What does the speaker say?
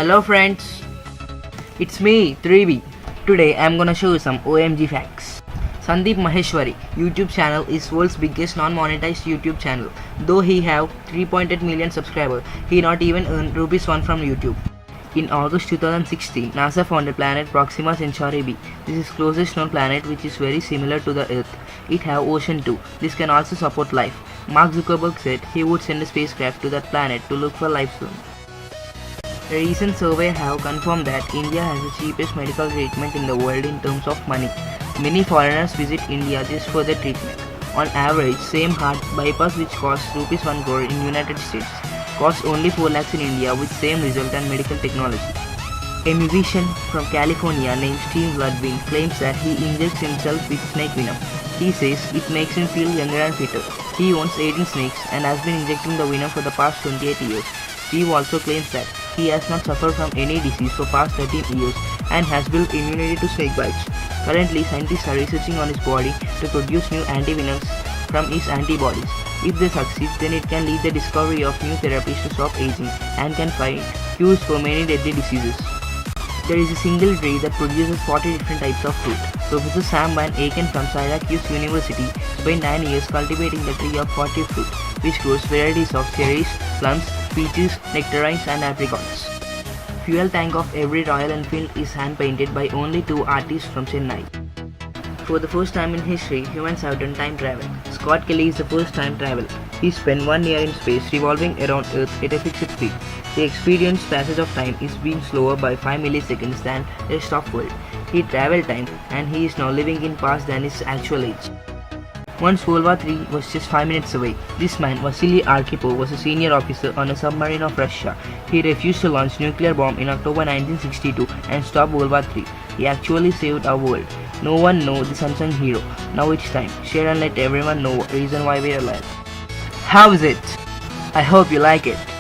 Hello friends, it's me 3B. Today I'm gonna show you some OMG facts. Sandeep Maheshwari YouTube channel is world's biggest non-monetized YouTube channel. Though he have 3.8 million subscribers, he not even earned ₹1 from YouTube. In August 2016, NASA found a planet Proxima Centauri b. This is closest known planet which is very similar to the Earth. It have ocean too. This can also support life. Mark Zuckerberg said he would send a spacecraft to that planet to look for life soon. A recent survey have confirmed that India has the cheapest medical treatment in the world in terms of money. Many foreigners visit India just for the treatment. On average, same heart bypass which costs ₹1 crore in United States costs only 4 lakhs in India with same result and medical technology. A musician from California named Steve Ludwig claims that he injects himself with snake venom. He says it makes him feel younger and fitter. He owns 18 snakes and has been injecting the venom for the past 28 years. Steve also claims that he has not suffered from any disease for past 13 years and has built immunity to snake bites. Currently, scientists are researching on his body to produce new antivenoms from his antibodies. If they succeed, then it can lead the discovery of new therapies to stop aging and can find cures for many deadly diseases. There is a single tree that produces 40 different types of fruit. Professor Sam Van Aken from Syracuse University spent 9 years cultivating the tree of 40 fruit, which grows varieties of cherries, plums, peaches, nectarines and apricots. Fuel tank of every Royal Enfield is hand-painted by only 2 artists from Chennai. For the first time in history, humans have done time travel. Scott Kelly is the first time traveler. He spent 1 year in space revolving around Earth at a fixed speed. The experienced passage of time is being slower by 5 milliseconds than the rest of world. He traveled time and he is now living in past than his actual age. Once World War III was just 5 minutes away. This man, Vasily Arkhipov, was a senior officer on a submarine of Russia. He refused to launch nuclear bomb in October 1962 and stop World War III. He actually saved our world. No one knows this unsung hero. Now it's time. Share and let everyone know the reason why we're alive. How is it? I hope you like it.